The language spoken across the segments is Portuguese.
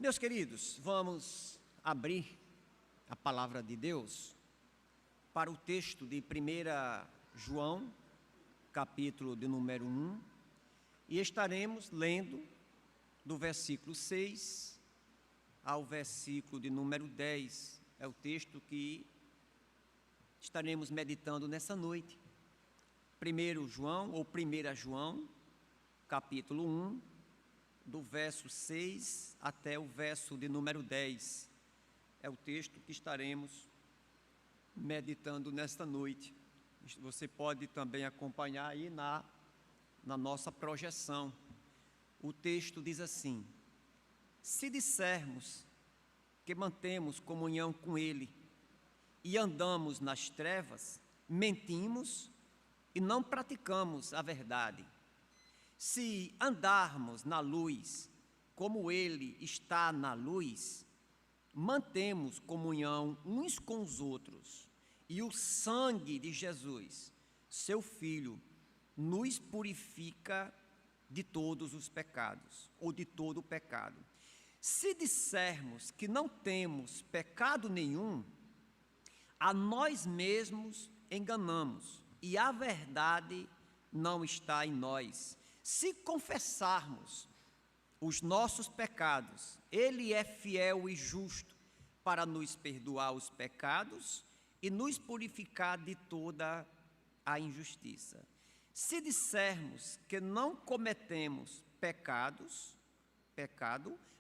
Meus queridos, vamos abrir a palavra de Deus para o texto de 1 João, capítulo de número 1, e estaremos lendo do versículo 6 ao versículo de número 10. É o texto que estaremos meditando nessa noite. 1 João, ou 1 João, capítulo 1, do verso 6 até o verso de número 10. É o texto que estaremos meditando nesta noite. Você pode também acompanhar aí na nossa projeção. O texto diz assim: se dissermos que mantemos comunhão com Ele e andamos nas trevas, mentimos e não praticamos a verdade. Se andarmos na luz, como Ele está na luz, mantemos comunhão uns com os outros, e o sangue de Jesus, seu Filho, nos purifica de todos os pecados, ou de todo o pecado. Se dissermos que não temos pecado nenhum, a nós mesmos enganamos, e a verdade não está em nós. Se confessarmos os nossos pecados, Ele é fiel e justo para nos perdoar os pecados e nos purificar de toda a injustiça. Se dissermos que não cometemos pecado,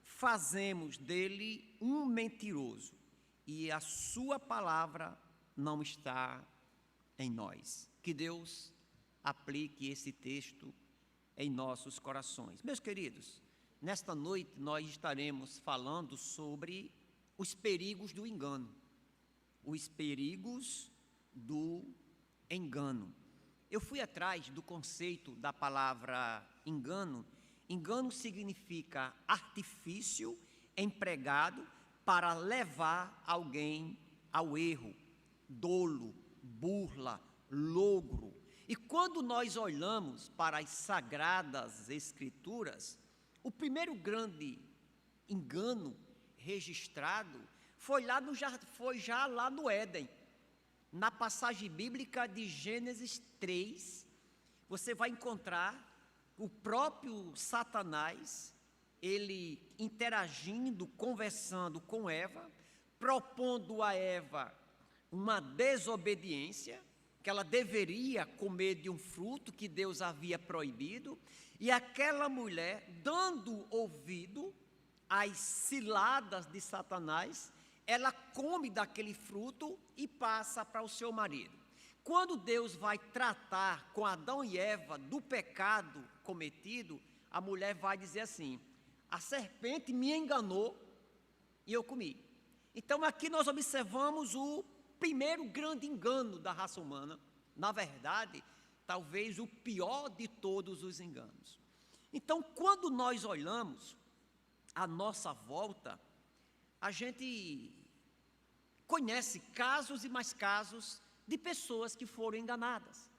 fazemos dele um mentiroso e a sua palavra não está em nós. Que Deus aplique esse texto em nossos corações. Meus queridos, nesta noite nós estaremos falando sobre os perigos do engano. Os perigos do engano. Eu fui atrás do conceito da palavra engano. Engano significa artifício empregado para levar alguém ao erro, dolo, burla, logro. E quando nós olhamos para as Sagradas Escrituras, o primeiro grande engano registrado foi já lá no Éden. Na passagem bíblica de Gênesis 3, você vai encontrar o próprio Satanás, ele interagindo, conversando com Eva, propondo a Eva uma desobediência, que ela deveria comer de um fruto que Deus havia proibido, e aquela mulher, dando ouvido às ciladas de Satanás, ela come daquele fruto e passa para o seu marido. Quando Deus vai tratar com Adão e Eva do pecado cometido, a mulher vai dizer assim: a serpente me enganou e eu comi. Então aqui nós observamos o primeiro grande engano da raça humana, na verdade, talvez o pior de todos os enganos. Então, quando nós olhamos à nossa volta, a gente conhece casos e mais casos de pessoas que foram enganadas,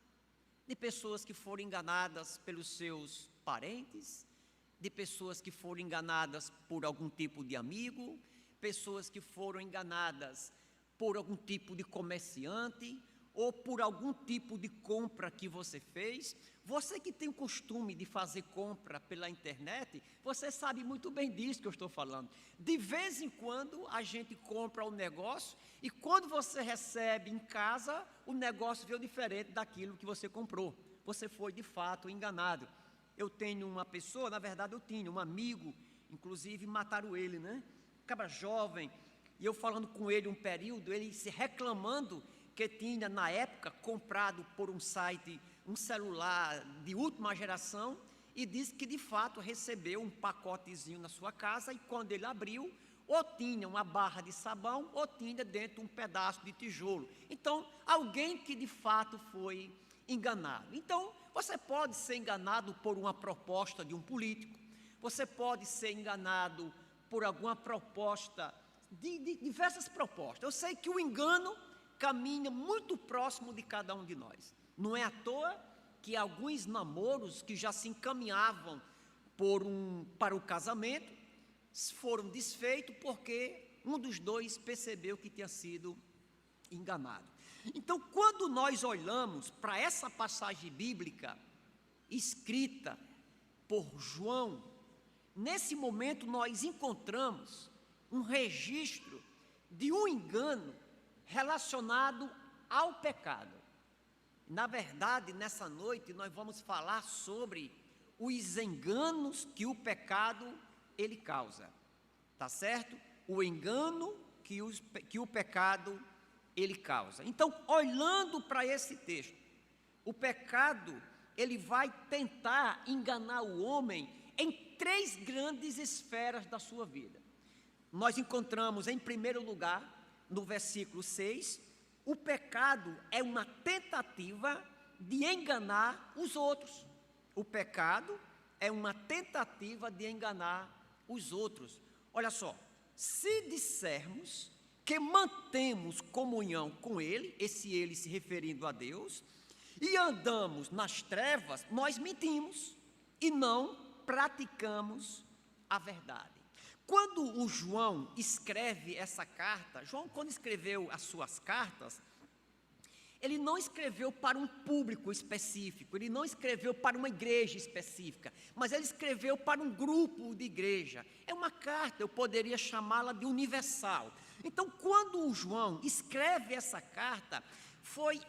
pelos seus parentes, de pessoas que foram enganadas por algum tipo de amigo, pessoas que foram enganadas por algum tipo de comerciante, ou por algum tipo de compra que você fez. Você que tem o costume de fazer compra pela internet, você sabe muito bem disso que eu estou falando. De vez em quando a gente compra um negócio e quando você recebe em casa, o negócio veio diferente daquilo que você comprou. Você foi de fato enganado. Eu tenho uma pessoa, na verdade eu tinha um amigo, inclusive mataram ele, né? Cabra jovem. E eu falando com ele um período, ele se reclamando que tinha, na época, comprado por um site, um celular de última geração, e disse que, de fato, recebeu um pacotezinho na sua casa, e quando ele abriu, ou tinha uma barra de sabão, ou tinha dentro um pedaço de tijolo. Então, alguém que, de fato, foi enganado. Então, você pode ser enganado por uma proposta de um político, você pode ser enganado por alguma proposta, de diversas propostas. Eu sei que o engano caminha muito próximo de cada um de nós. Não é à toa que alguns namoros que já se encaminhavam para o casamento foram desfeitos porque um dos dois percebeu que tinha sido enganado. Então, quando nós olhamos para essa passagem bíblica escrita por João, nesse momento nós encontramos um registro de um engano relacionado ao pecado. Na verdade, nessa noite nós vamos falar sobre os enganos que o pecado ele causa, tá certo? O engano que o pecado ele causa. Então, olhando para esse texto, o pecado ele vai tentar enganar o homem em 3 grandes esferas da sua vida. Nós encontramos, em primeiro lugar, no versículo 6, o pecado é uma tentativa de enganar os outros. O pecado é uma tentativa de enganar os outros. Olha só, se dissermos que mantemos comunhão com Ele, esse Ele se referindo a Deus, e andamos nas trevas, nós mentimos e não praticamos a verdade. Quando o João escreve essa carta, João, quando escreveu as suas cartas, ele não escreveu para um público específico, ele não escreveu para uma igreja específica, mas ele escreveu para um grupo de igreja. É uma carta, eu poderia chamá-la de universal. Então, quando o João escreve essa carta, foi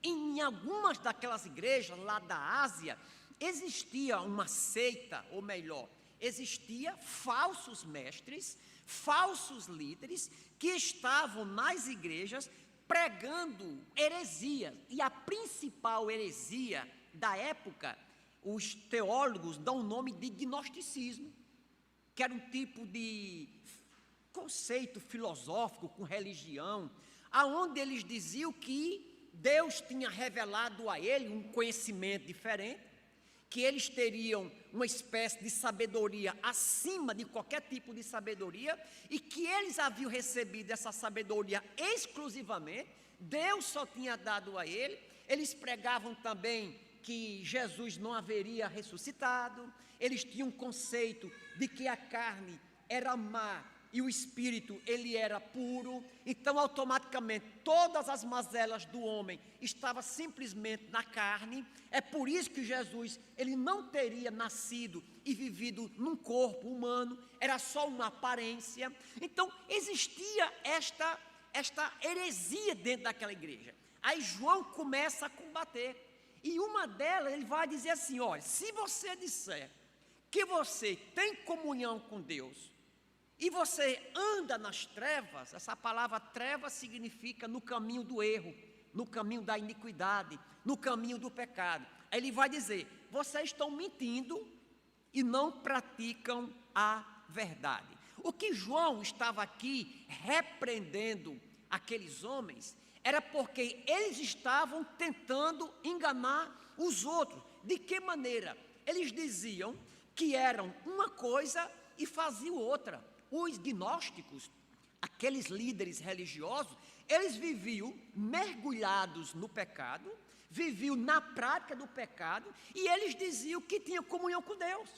em algumas daquelas igrejas lá da Ásia, existia uma seita, ou melhor, existia falsos mestres, falsos líderes, que estavam nas igrejas pregando heresia, e a principal heresia da época, os teólogos dão o nome de gnosticismo, que era um tipo de conceito filosófico com religião, aonde eles diziam que Deus tinha revelado a ele um conhecimento diferente, que eles teriam uma espécie de sabedoria acima de qualquer tipo de sabedoria, e que eles haviam recebido essa sabedoria exclusivamente, Deus só tinha dado a ele. Eles pregavam também que Jesus não haveria ressuscitado, eles tinham um conceito de que a carne era má e o espírito ele era puro, então automaticamente todas as mazelas do homem estavam simplesmente na carne. É por isso que Jesus ele não teria nascido e vivido num corpo humano, era só uma aparência. Então existia esta heresia dentro daquela igreja. Aí João começa a combater, e uma delas ele vai dizer assim: olha, se você disser que você tem comunhão com Deus e você anda nas trevas, essa palavra trevas significa no caminho do erro, no caminho da iniquidade, no caminho do pecado. Aí ele vai dizer: vocês estão mentindo e não praticam a verdade. O que João estava aqui repreendendo aqueles homens era porque eles estavam tentando enganar os outros. De que maneira? Eles diziam que eram uma coisa e faziam outra. Os gnósticos, aqueles líderes religiosos, eles viviam mergulhados no pecado, viviam na prática do pecado, e eles diziam que tinham comunhão com Deus,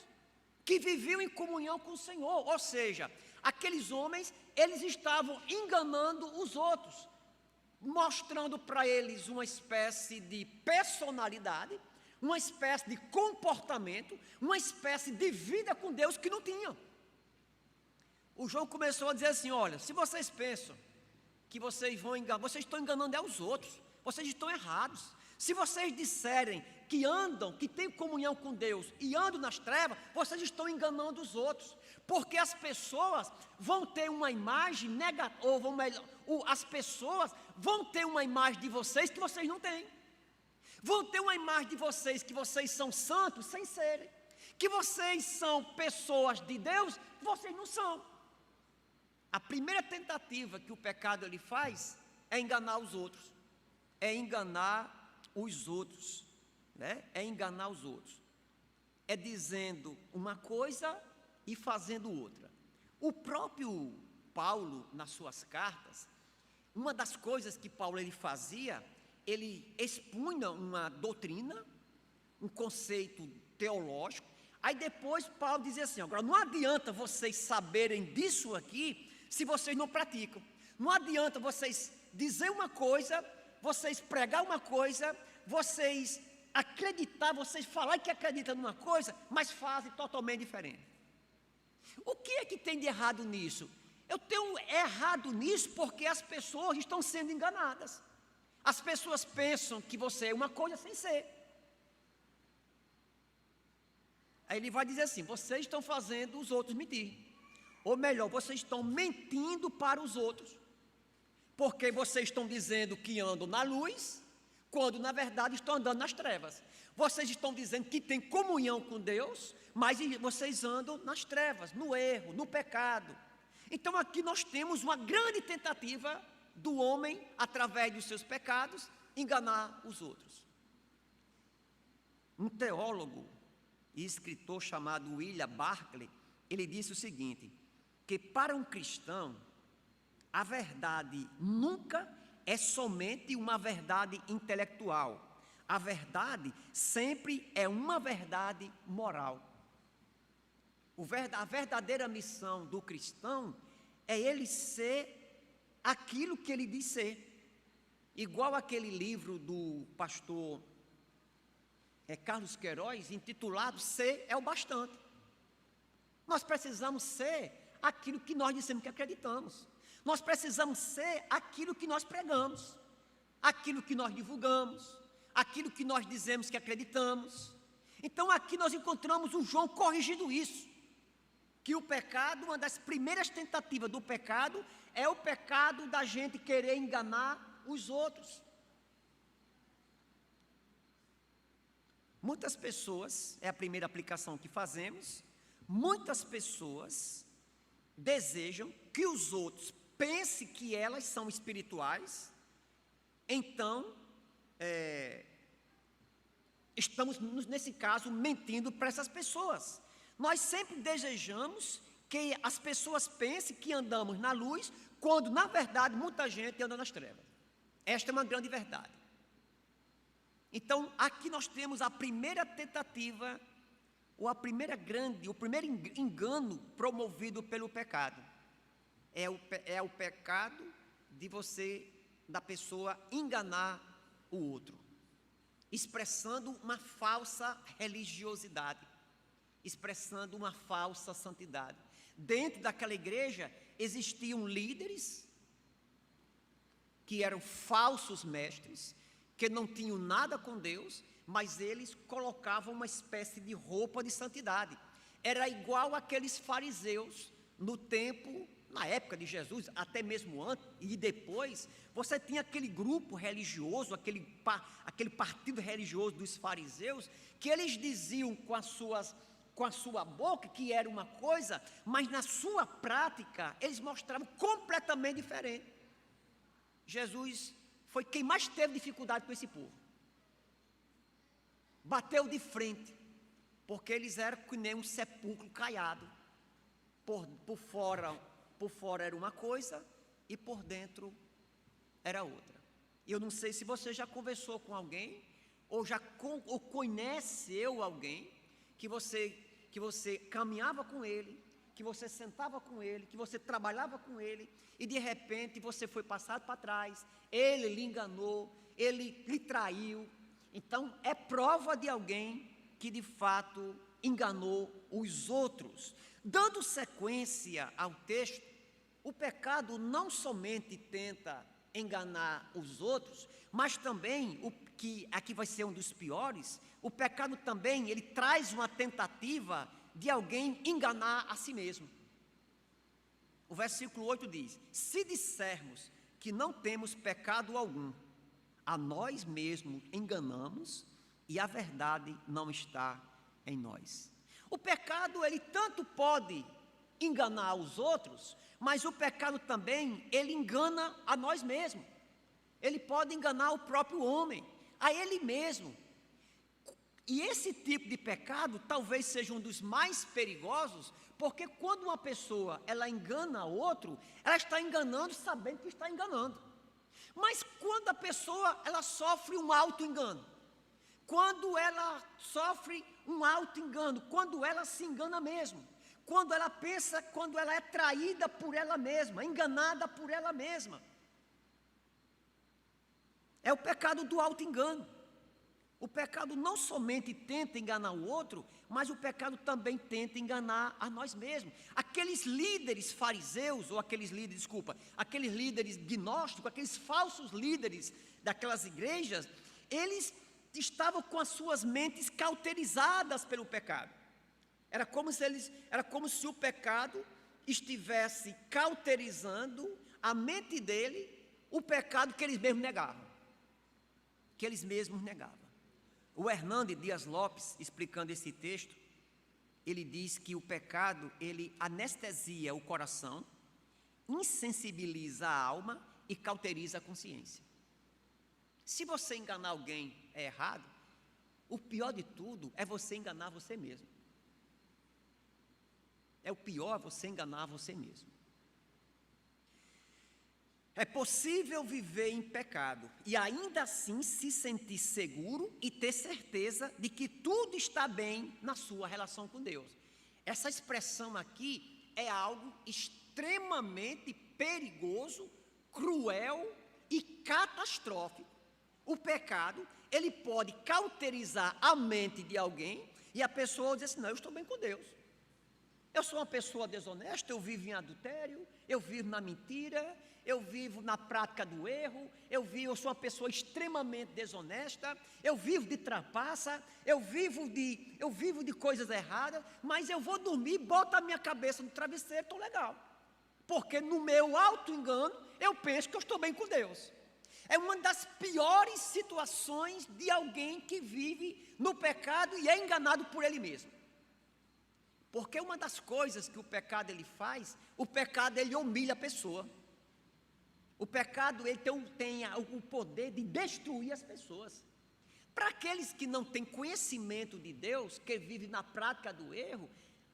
que viviam em comunhão com o Senhor. Ou seja, aqueles homens, eles estavam enganando os outros, mostrando para eles uma espécie de personalidade, uma espécie de comportamento, uma espécie de vida com Deus que não tinham. O João começou a dizer assim: olha, se vocês pensam que vocês vão enganar, vocês estão enganando aos outros, vocês estão errados. Se vocês disserem que andam, que têm comunhão com Deus e andam nas trevas, vocês estão enganando os outros, porque as pessoas vão ter uma imagem negativa, as pessoas vão ter uma imagem de vocês que vocês não têm, vão ter uma imagem de vocês que vocês são santos sem serem, que vocês são pessoas de Deus, vocês não são. A primeira tentativa que o pecado ele faz é enganar os outros, é enganar os outros, né? É enganar os outros, é dizendo uma coisa e fazendo outra. O próprio Paulo, nas suas cartas, uma das coisas que Paulo ele fazia, ele expunha uma doutrina, um conceito teológico, Aí depois Paulo diz assim, agora não adianta vocês saberem disso aqui, se vocês não praticam. Não adianta vocês dizer uma coisa, vocês pregar uma coisa, vocês acreditar, vocês falar que acreditam numa coisa, mas fazem totalmente diferente. O que é que tem de errado nisso? Eu tenho errado nisso porque as pessoas estão sendo enganadas. As pessoas pensam que você é uma coisa sem ser. Aí ele vai dizer assim, vocês estão fazendo os outros mentir. Ou melhor, vocês estão mentindo para os outros. Porque vocês estão dizendo que andam na luz, quando na verdade estão andando nas trevas. Vocês estão dizendo que têm comunhão com Deus, mas vocês andam nas trevas, no erro, no pecado. Então aqui nós temos uma grande tentativa do homem, através dos seus pecados, enganar os outros. Um teólogo e escritor chamado William Barclay, ele disse o seguinte, que para um cristão, a verdade nunca é somente uma verdade intelectual. A verdade sempre é uma verdade moral. A verdadeira missão do cristão é ele ser aquilo que ele diz ser. Igual aquele livro do pastor Carlos Queiroz, intitulado Ser é o Bastante. Nós precisamos ser aquilo que nós dissemos que acreditamos. Nós precisamos ser aquilo que nós pregamos, aquilo que nós divulgamos, aquilo que nós dizemos que acreditamos. Então aqui nós encontramos o João corrigindo isso, que o pecado, uma das primeiras tentativas do pecado, é o pecado da gente querer enganar os outros. Muitas pessoas, é a primeira aplicação que fazemos, muitas pessoas desejam que os outros pensem que elas são espirituais, então, estamos, nesse caso, mentindo para essas pessoas. Nós sempre desejamos que as pessoas pensem que andamos na luz, quando, na verdade, muita gente anda nas trevas. Esta é uma grande verdade. Então, aqui nós temos a primeira tentativa, ou o primeiro engano promovido pelo pecado. É o pecado da pessoa enganar o outro, expressando uma falsa religiosidade, expressando uma falsa santidade. Dentro daquela igreja existiam líderes que eram falsos mestres, que não tinham nada com Deus, mas eles colocavam uma espécie de roupa de santidade. Era igual aqueles fariseus no tempo, na época de Jesus, até mesmo antes e depois, você tinha aquele grupo religioso, aquele partido religioso dos fariseus, que eles diziam com a sua boca que era uma coisa, mas na sua prática eles mostravam completamente diferente. Jesus foi quem mais teve dificuldade com esse povo. Bateu de frente, porque eles eram que nem um sepulcro caiado. Por fora era uma coisa e por dentro era outra. Eu não sei se você já conversou com alguém, ou conheceu alguém, que você caminhava com ele, que você sentava com ele, que você trabalhava com ele, e de repente você foi passado para trás, ele lhe enganou, ele lhe traiu. Então é prova de alguém que de fato enganou os outros. Dando sequência ao texto, o pecado não somente tenta enganar os outros, mas também, que aqui vai ser um dos piores, o pecado também, ele traz uma tentativa de alguém enganar a si mesmo. O versículo 8 diz, se dissermos que não temos pecado algum, a nós mesmos enganamos e a verdade não está em nós. O pecado, ele tanto pode enganar os outros, mas o pecado também, ele engana a nós mesmos. Ele pode enganar o próprio homem, a ele mesmo. E esse tipo de pecado talvez seja um dos mais perigosos, porque quando uma pessoa, ela engana o outro, ela está enganando sabendo que está enganando. Mas quando a pessoa, ela sofre um auto-engano, quando ela sofre um auto-engano, quando ela se engana mesmo, quando ela pensa, quando ela é traída por ela mesma, enganada por ela mesma. É o pecado do auto-engano. O pecado não somente tenta enganar o outro, mas o pecado também tenta enganar a nós mesmos. Aqueles líderes fariseus, ou aqueles líderes gnósticos, aqueles falsos líderes daquelas igrejas, eles estavam com as suas mentes cauterizadas pelo pecado. Era como se o pecado estivesse cauterizando a mente dele, o pecado que eles mesmos negavam. O Hernando Dias Lopes, explicando esse texto, ele diz que o pecado, ele anestesia o coração, insensibiliza a alma e cauteriza a consciência. Se você enganar alguém é errado, o pior de tudo é você enganar você mesmo. É o pior você enganar você mesmo. É possível viver em pecado e ainda assim se sentir seguro e ter certeza de que tudo está bem na sua relação com Deus. Essa expressão aqui é algo extremamente perigoso, cruel e catastrófico. O pecado, ele pode cauterizar a mente de alguém e a pessoa diz assim: não, eu estou bem com Deus. Eu sou uma pessoa desonesta, eu vivo em adultério, eu vivo na mentira, eu vivo na prática do erro, eu sou uma pessoa extremamente desonesta, eu vivo de trapaça, eu vivo de coisas erradas, mas eu vou dormir, boto a minha cabeça no travesseiro, estou legal. Porque no meu auto-engano, eu penso que eu estou bem com Deus. É uma das piores situações de alguém que vive no pecado e é enganado por ele mesmo. Porque uma das coisas que o pecado ele faz, o pecado ele humilha a pessoa. O pecado ele tem o poder de destruir as pessoas. Para aqueles que não têm conhecimento de Deus, que vivem na prática do erro,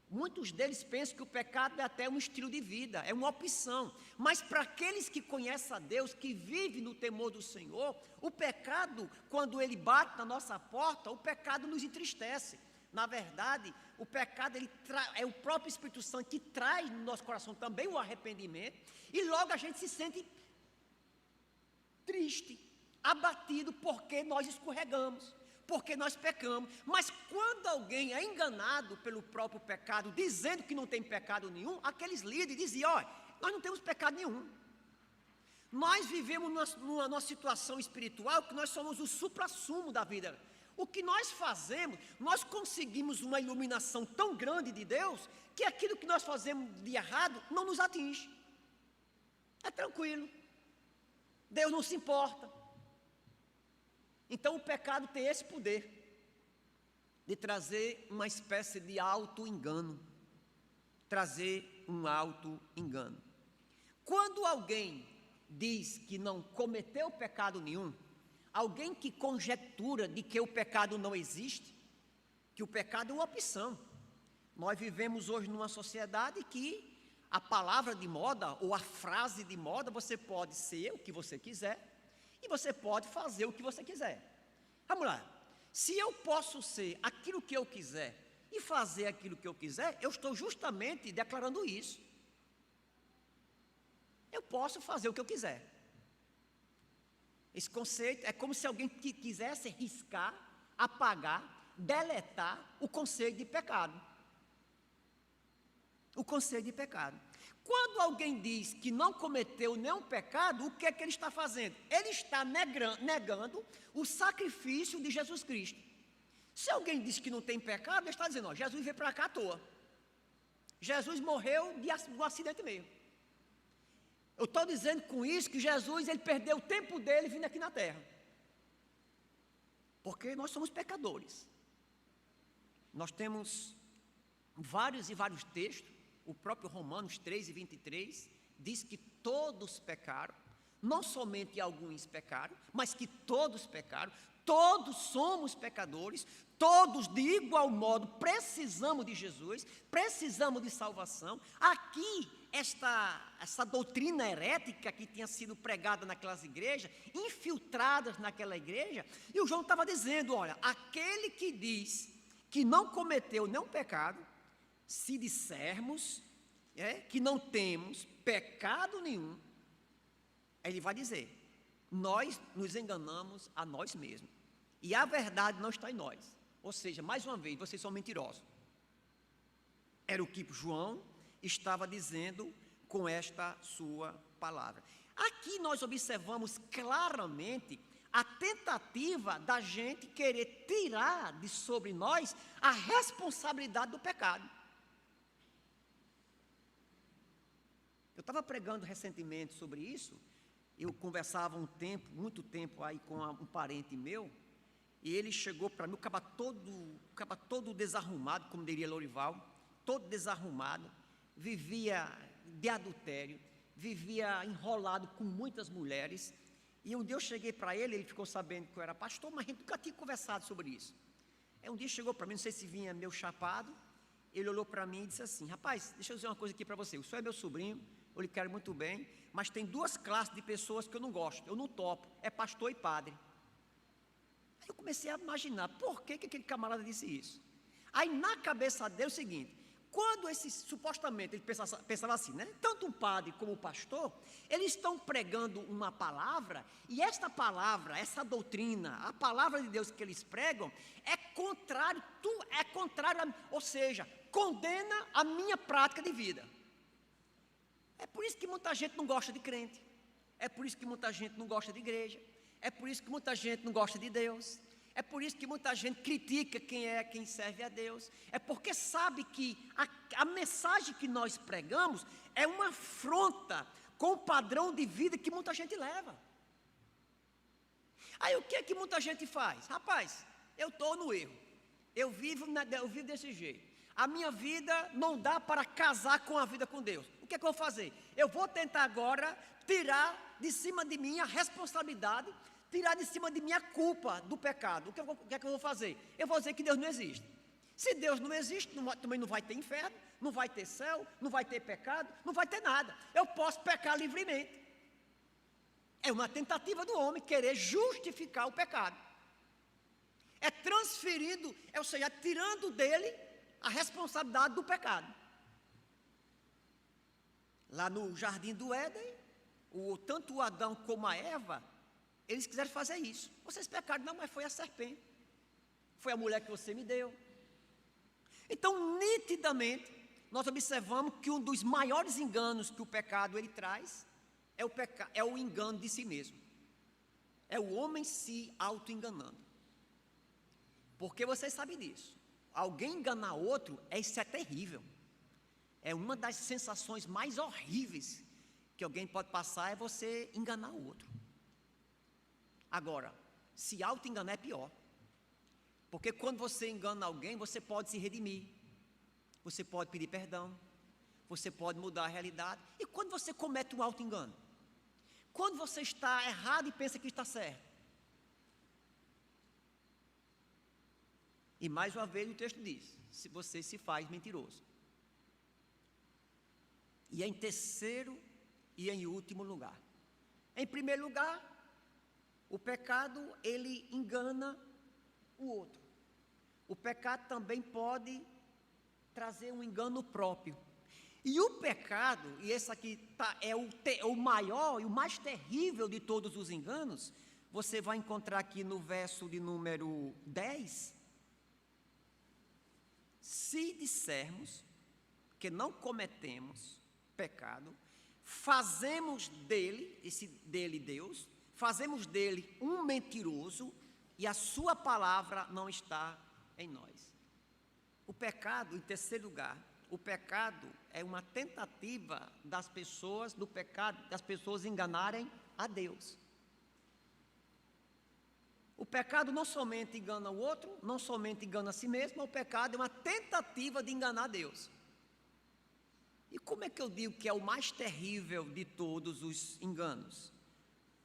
muitos deles pensam que o pecado é até um estilo de vida, é uma opção. Mas para aqueles que conhecem a Deus, que vivem no temor do Senhor, o pecado, quando ele bate na nossa porta, o pecado nos entristece. Na verdade, o pecado é o próprio Espírito Santo que traz no nosso coração também o arrependimento, e logo a gente se sente triste, abatido, porque nós escorregamos, porque nós pecamos. Mas quando alguém é enganado pelo próprio pecado, dizendo que não tem pecado nenhum, aqueles líderes diziam: olha, nós não temos pecado nenhum. Nós vivemos numa situação espiritual que nós somos o suprassumo da vida. O que nós fazemos, nós conseguimos uma iluminação tão grande de Deus, que aquilo que nós fazemos de errado não nos atinge. É tranquilo. Deus não se importa. Então o pecado tem esse poder de trazer uma espécie de auto-engano. Trazer um auto-engano. Quando alguém diz que não cometeu pecado nenhum, alguém que conjectura de que o pecado não existe, que o pecado é uma opção. Nós vivemos hoje numa sociedade que a palavra de moda ou a frase de moda, você pode ser o que você quiser e você pode fazer o que você quiser. Vamos lá, se eu posso ser aquilo que eu quiser e fazer aquilo que eu quiser, eu estou justamente declarando isso. Eu posso fazer o que eu quiser. Esse conceito é como se alguém quisesse riscar, apagar, deletar o conceito de pecado. O conceito de pecado. Quando alguém diz que não cometeu nenhum pecado, o que é que ele está fazendo? Ele está negando o sacrifício de Jesus Cristo. Se alguém diz que não tem pecado, ele está dizendo: ó, Jesus veio para cá à toa. Jesus morreu de um acidente mesmo. Eu estou dizendo com isso que Jesus ele perdeu o tempo dele vindo aqui na terra. Porque nós somos pecadores. Nós temos vários e vários textos. O próprio Romanos 3:23 diz que todos pecaram, não somente alguns pecaram, mas que todos pecaram, todos somos pecadores, todos de igual modo precisamos de Jesus, precisamos de salvação. Aqui, essa doutrina herética que tinha sido pregada naquelas igrejas, infiltradas naquela igreja, e o João estava dizendo, olha, aquele que diz que não cometeu nenhum pecado, se dissermos que não temos pecado nenhum, ele vai dizer, nós nos enganamos a nós mesmos, e a verdade não está em nós. Ou seja, mais uma vez, vocês são mentirosos. Era o que João estava dizendo com esta sua palavra. Aqui nós observamos claramente a tentativa da gente querer tirar de sobre nós a responsabilidade do pecado. Eu estava pregando recentemente sobre isso. Eu conversava muito tempo aí com um parente meu, e ele chegou para mim, o caba todo desarrumado, como diria Lorival, todo desarrumado, vivia de adultério, vivia enrolado com muitas mulheres, e um dia eu cheguei para ele ficou sabendo que eu era pastor, mas a gente nunca tinha conversado sobre isso. Aí um dia chegou para mim, não sei se vinha meio chapado, ele olhou para mim e disse assim, rapaz, deixa eu dizer uma coisa aqui para você, o senhor é meu sobrinho, eu lhe quero muito bem, mas tem duas classes de pessoas que eu não gosto, eu não topo, é pastor e padre. Aí eu comecei a imaginar, por que aquele camarada disse isso? Aí na cabeça dele é o seguinte, quando supostamente ele pensava assim, né? Tanto um padre como o pastor, eles estão pregando uma palavra, e esta palavra, essa doutrina, a palavra de Deus que eles pregam, é contrário, ou seja, condena a minha prática de vida. É por isso que muita gente não gosta de crente, é por isso que muita gente não gosta de igreja, é por isso que muita gente não gosta de Deus, é por isso que muita gente critica quem serve a Deus, é porque sabe que a mensagem que nós pregamos é uma afronta com o padrão de vida que muita gente leva. Aí o que é que muita gente faz? Rapaz, eu estou no erro, eu vivo desse jeito, a minha vida não dá para casar com a vida com Deus. O que é que eu vou fazer? Eu vou tentar agora tirar de cima de mim a responsabilidade, tirar de cima de mim a culpa do pecado. O que é que eu vou fazer? Eu vou dizer que Deus não existe. Se Deus não existe, também não vai ter inferno, não vai ter céu, não vai ter pecado, não vai ter nada. Eu posso pecar livremente. É uma tentativa do homem querer justificar o pecado. É transferindo, ou seja, tirando dele a responsabilidade do pecado. Lá no jardim do Éden, tanto o Adão como a Eva, eles quiseram fazer isso. Vocês pecaram, não, mas foi a serpente, foi a mulher que você me deu. Então, nitidamente, nós observamos que um dos maiores enganos que o pecado ele traz é o engano de si mesmo. É o homem se auto-enganando. Porque vocês sabem disso. Alguém enganar outro, isso é terrível. É uma das sensações mais horríveis que alguém pode passar, é você enganar o outro. Agora, se auto-enganar é pior. Porque quando você engana alguém, você pode se redimir. Você pode pedir perdão. Você pode mudar a realidade. E quando você comete um auto-engano? Quando você está errado e pensa que está certo? E mais uma vez o texto diz, se você se faz mentiroso. E em terceiro e em último lugar. Em primeiro lugar, o pecado, ele engana o outro. O pecado também pode trazer um engano próprio. E o pecado, e esse aqui é o maior e o mais terrível de todos os enganos, você vai encontrar aqui no verso de número 10. Se dissermos que não cometemos pecado, fazemos dele Deus, fazemos dele um mentiroso e a sua palavra não está em nós. O pecado, em terceiro lugar, o pecado é uma tentativa das pessoas enganarem a Deus. O pecado não somente engana o outro, não somente engana a si mesmo, o pecado é uma tentativa de enganar Deus. E como é que eu digo que é o mais terrível de todos os enganos?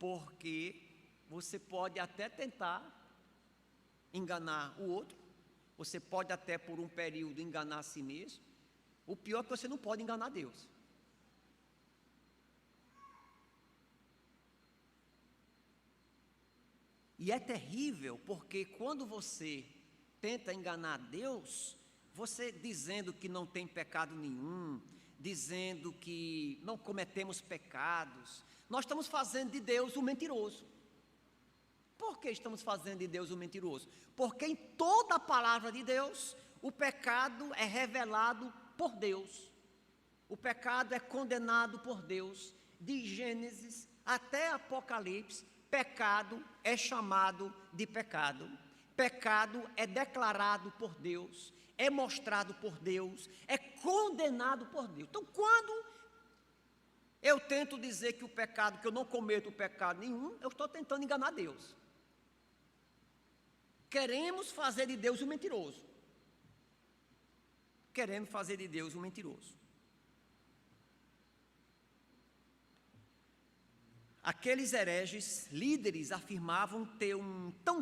porque você pode até tentar enganar o outro, você pode até por um período enganar a si mesmo. O pior é que você não pode enganar Deus. E é terrível, porque quando você tenta enganar Deus, você dizendo que não tem pecado nenhum, dizendo que não cometemos pecados, nós estamos fazendo de Deus um mentiroso. Por que estamos fazendo de Deus um mentiroso? Porque em toda a palavra de Deus, o pecado é revelado por Deus. O pecado é condenado por Deus. De Gênesis até Apocalipse, pecado é chamado de pecado. Pecado é declarado por Deus, é mostrado por Deus, é condenado por Deus. Então, quando eu tento dizer que o pecado, que eu não cometo pecado nenhum, eu estou tentando enganar Deus. Queremos fazer de Deus um mentiroso. Queremos fazer de Deus um mentiroso. Aqueles hereges, líderes, afirmavam ter uma tão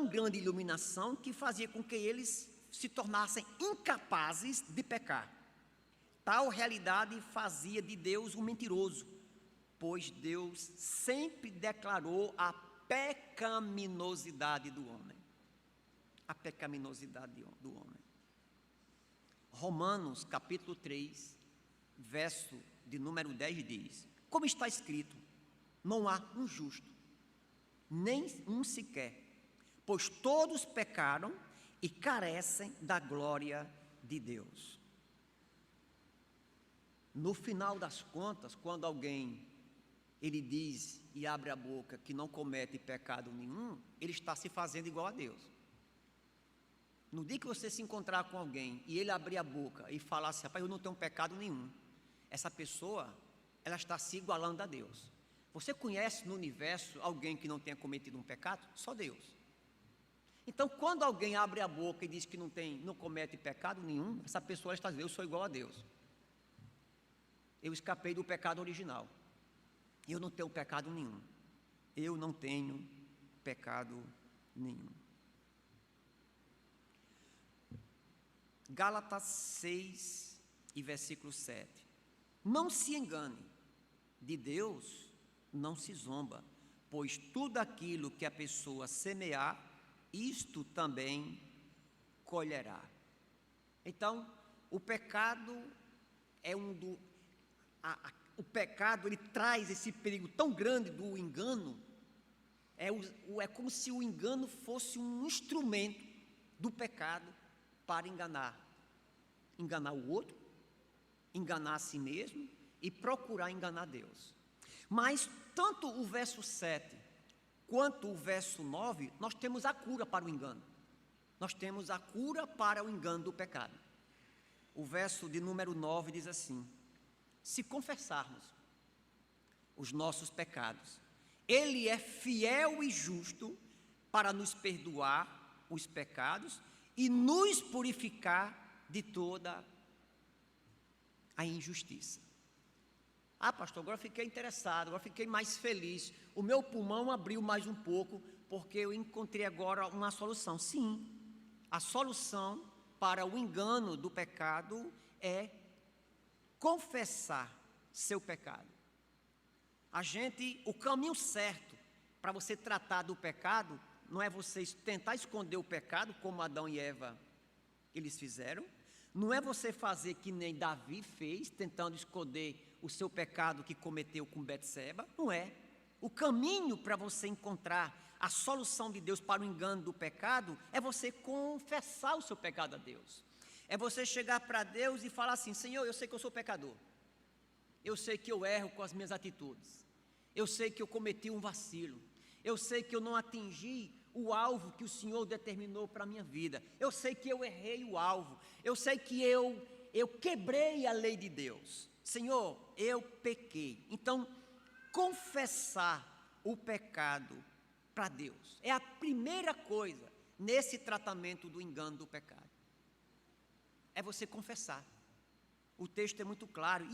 grande iluminação que fazia com que eles se tornassem incapazes de pecar. Tal realidade fazia de Deus um mentiroso, pois Deus sempre declarou a pecaminosidade do homem. A pecaminosidade do homem. Romanos, capítulo 3, verso de número 10 diz: como está escrito, não há um justo, nem um sequer, pois todos pecaram e carecem da glória de Deus. No final das contas, quando alguém ele diz e abre a boca que não comete pecado nenhum, ele está se fazendo igual a Deus. No dia que você se encontrar com alguém e ele abrir a boca e falar assim, rapaz, eu não tenho pecado nenhum, essa pessoa, ela está se igualando a Deus. Você conhece no universo alguém que não tenha cometido um pecado? Só Deus. Então, quando alguém abre a boca e diz que não comete pecado nenhum, essa pessoa está dizendo, eu sou igual a Deus. Eu escapei do pecado original. Eu não tenho pecado nenhum. Eu não tenho pecado nenhum. Gálatas 6 e versículo 7. Não se engane, de Deus não se zomba, pois tudo aquilo que a pessoa semear, isto também colherá. Então, o pecado é o pecado, ele traz esse perigo tão grande do engano, é como se o engano fosse um instrumento do pecado para enganar o outro, enganar a si mesmo e procurar enganar Deus. Mas tanto o verso 7 quanto o verso 9, nós temos a cura para o engano. Nós temos a cura para o engano do pecado. O verso de número 9 diz assim: se confessarmos os nossos pecados, Ele é fiel e justo para nos perdoar os pecados e nos purificar de toda a injustiça. Ah, pastor, agora fiquei interessado, agora fiquei mais feliz. O meu pulmão abriu mais um pouco, porque eu encontrei agora uma solução. Sim, a solução para o engano do pecado é confessar seu pecado. O caminho certo para você tratar do pecado não é você tentar esconder o pecado, como Adão e Eva eles fizeram. Não é você fazer que nem Davi fez, tentando esconder o seu pecado que cometeu com Betseba. Não é. O caminho para você encontrar a solução de Deus para o engano do pecado é você confessar o seu pecado a Deus. É você chegar para Deus e falar assim: Senhor, eu sei que eu sou pecador. Eu sei que eu erro com as minhas atitudes. Eu sei que eu cometi um vacilo. Eu sei que eu não atingi o alvo que o Senhor determinou para a minha vida. Eu sei que eu errei o alvo. Eu sei que eu quebrei a lei de Deus. Senhor, eu pequei. Então, confessar o pecado para Deus é a primeira coisa nesse tratamento do engano do pecado. É você confessar. O texto é muito claro.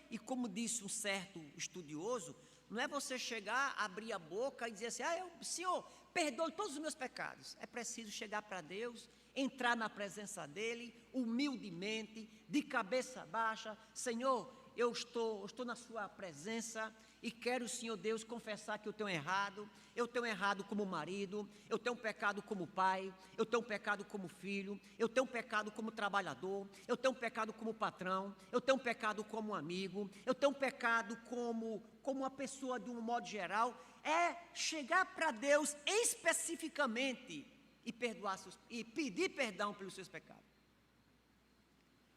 E como disse um certo estudioso, não é você chegar, abrir a boca e dizer assim, Senhor, perdoe todos os meus pecados. É preciso chegar para Deus, entrar na presença dEle, humildemente, de cabeça baixa. Senhor, eu estou na sua presença e quero, Senhor Deus, confessar que eu tenho errado como marido, eu tenho pecado como pai, eu tenho pecado como filho, eu tenho pecado como trabalhador, eu tenho pecado como patrão, eu tenho pecado como amigo, eu tenho pecado como uma pessoa de um modo geral. É chegar para Deus especificamente e pedir perdão pelos seus pecados.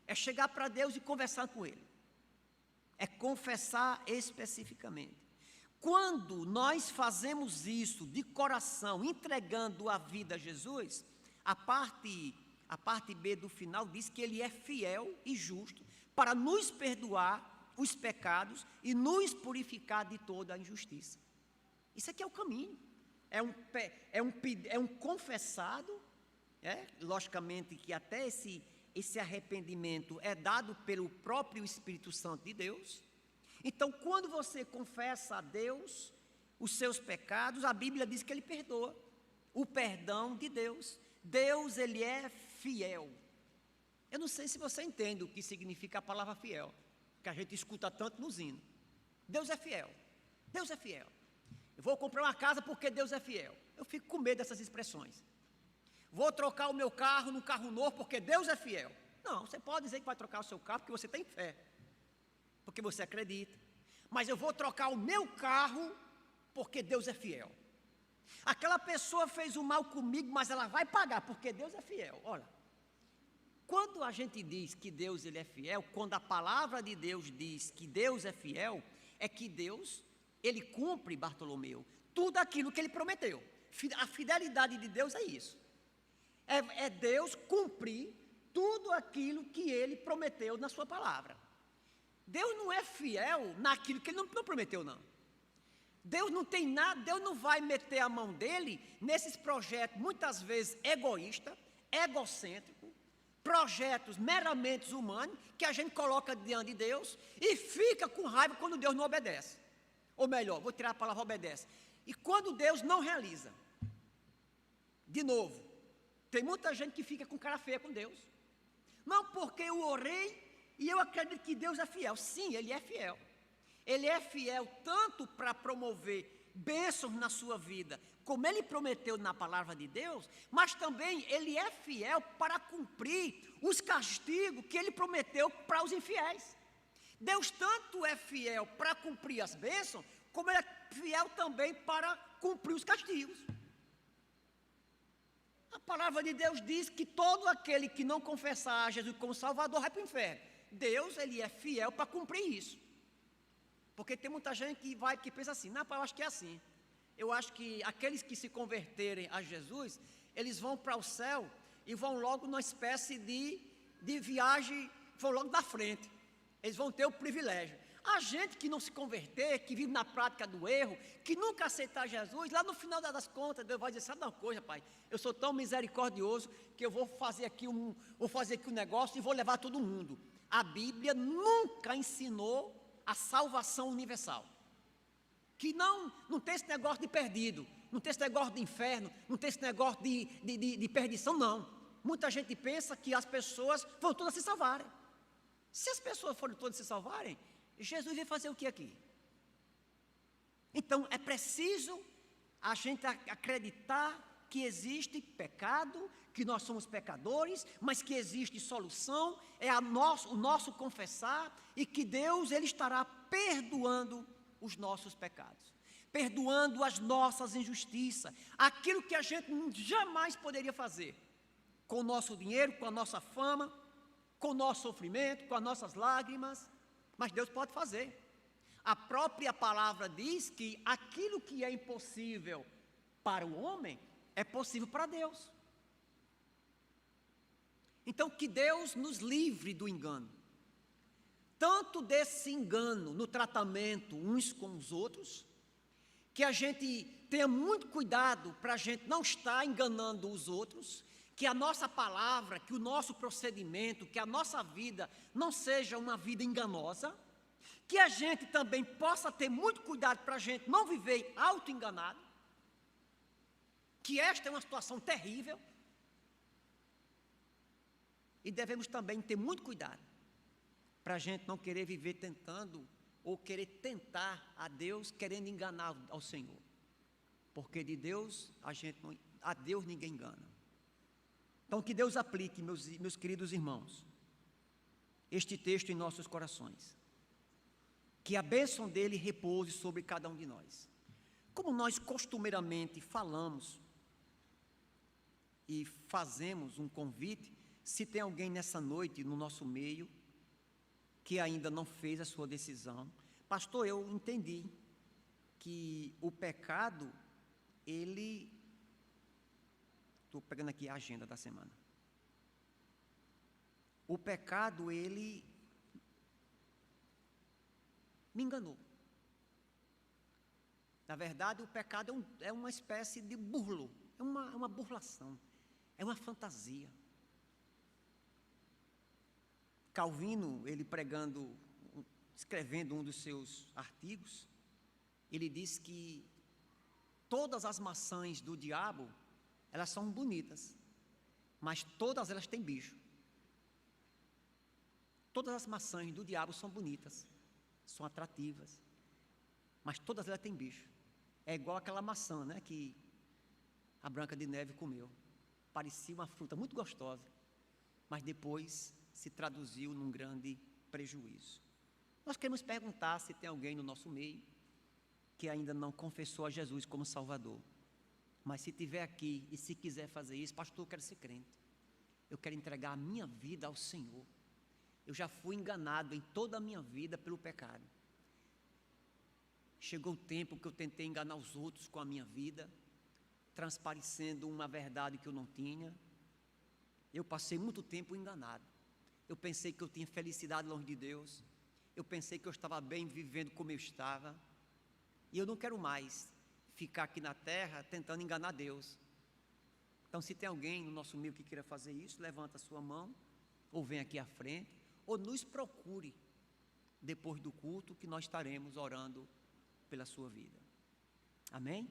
É chegar para Deus e conversar com Ele. É confessar especificamente. Quando nós fazemos isso de coração, entregando a vida a Jesus, a parte B do final diz que Ele é fiel e justo para nos perdoar os pecados e nos purificar de toda a injustiça. Isso aqui é o caminho. É um confessado, logicamente que até esse arrependimento é dado pelo próprio Espírito Santo de Deus. Então, quando você confessa a Deus os seus pecados, a Bíblia diz que Ele perdoa. O perdão de Deus. Deus, Ele é fiel. Eu não sei se você entende o que significa a palavra fiel, que a gente escuta tanto nos hinos. Deus é fiel. Deus é fiel. Eu vou comprar uma casa porque Deus é fiel. Eu fico com medo dessas expressões. Vou trocar o meu carro num carro novo porque Deus é fiel. Não, você pode dizer que vai trocar o seu carro porque você tem fé, porque você acredita. Mas eu vou trocar o meu carro porque Deus é fiel. Aquela pessoa fez o mal comigo, mas ela vai pagar porque Deus é fiel. Olha, quando a gente diz que Deus ele é fiel, quando a palavra de Deus diz que Deus é fiel, é que Deus, Ele cumpre, Bartolomeu, tudo aquilo que Ele prometeu. A fidelidade de Deus é isso. É Deus cumprir tudo aquilo que Ele prometeu na sua palavra. Deus não é fiel naquilo que Ele não prometeu, não. Deus não tem nada, Deus não vai meter a mão dEle nesses projetos, muitas vezes egoístas, egocêntricos, projetos meramente humanos, que a gente coloca diante de Deus e fica com raiva quando Deus não obedece. Ou melhor, vou tirar a palavra obedece. E quando Deus não realiza, de novo, tem muita gente que fica com cara feia com Deus. Não, porque eu orei e eu acredito que Deus é fiel. Sim, Ele é fiel. Ele é fiel tanto para promover bênçãos na sua vida, como Ele prometeu na palavra de Deus, mas também Ele é fiel para cumprir os castigos que Ele prometeu para os infiéis. Deus tanto é fiel para cumprir as bênçãos, como Ele é fiel também para cumprir os castigos. A palavra de Deus diz que todo aquele que não confessar a Jesus como Salvador vai para o inferno. Deus, Ele é fiel para cumprir isso. Porque tem muita gente que pensa assim, não, eu acho que é assim. Eu acho que aqueles que se converterem a Jesus, eles vão para o céu e vão logo numa espécie de viagem, vão logo da frente. Eles vão ter o privilégio. A gente que não se converter, que vive na prática do erro, que nunca aceitar Jesus, lá no final das contas, Deus vai dizer, sabe uma coisa, pai? Eu sou tão misericordioso que eu vou fazer aqui um negócio e vou levar todo mundo. A Bíblia nunca ensinou a salvação universal. Que não tem esse negócio de perdido, não tem esse negócio de inferno, não tem esse negócio de perdição, não. Muita gente pensa que as pessoas vão todas se salvarem. Se as pessoas forem todas se salvarem, Jesus vai fazer o que aqui? Então, é preciso a gente acreditar que existe pecado, que nós somos pecadores, mas que existe solução, o nosso confessar, e que Deus, Ele estará perdoando os nossos pecados, perdoando as nossas injustiças, aquilo que a gente jamais poderia fazer, com o nosso dinheiro, com a nossa fama, com o nosso sofrimento, com as nossas lágrimas, mas Deus pode fazer. A própria palavra diz que aquilo que é impossível para o homem, é possível para Deus. Então, que Deus nos livre do engano. Tanto desse engano no tratamento uns com os outros, que a gente tenha muito cuidado para a gente não estar enganando os outros, que a nossa palavra, que o nosso procedimento, que a nossa vida não seja uma vida enganosa, que a gente também possa ter muito cuidado para a gente não viver auto-enganado, que esta é uma situação terrível, e devemos também ter muito cuidado para a gente não querer viver tentando, ou querer tentar a Deus, querendo enganar ao Senhor, porque de Deus, a Deus ninguém engana. Então que Deus aplique, meus queridos irmãos, este texto em nossos corações, que a bênção dele repouse sobre cada um de nós. Como nós costumeiramente falamos e fazemos um convite, se tem alguém nessa noite no nosso meio que ainda não fez a sua decisão, pastor, eu entendi que o pecado, estou pegando aqui a agenda da semana, o pecado, ele me enganou. Na verdade, o pecado é uma espécie de burlo, é uma burlação, é uma fantasia. Calvino, ele escrevendo um dos seus artigos, ele diz que todas as maçãs do diabo, elas são bonitas, mas todas elas têm bicho. Todas as maçãs do diabo são bonitas, são atrativas, mas todas elas têm bicho. É igual aquela maçã, né, que a Branca de Neve comeu. Parecia uma fruta muito gostosa, mas depois se traduziu num grande prejuízo. Nós queremos perguntar se tem alguém no nosso meio que ainda não confessou a Jesus como Salvador. Mas se estiver aqui e se quiser fazer isso, pastor, eu quero ser crente. Eu quero entregar a minha vida ao Senhor. Eu já fui enganado em toda a minha vida pelo pecado. Chegou o tempo que eu tentei enganar os outros com a minha vida, transparecendo uma verdade que eu não tinha. Eu passei muito tempo enganado. Eu pensei que eu tinha felicidade longe de Deus. Eu pensei que eu estava bem vivendo como eu estava. E eu não quero mais ficar aqui na terra tentando enganar Deus. Então, se tem alguém no nosso meio que queira fazer isso, levanta a sua mão, ou vem aqui à frente, ou nos procure depois do culto, que nós estaremos orando pela sua vida. Amém?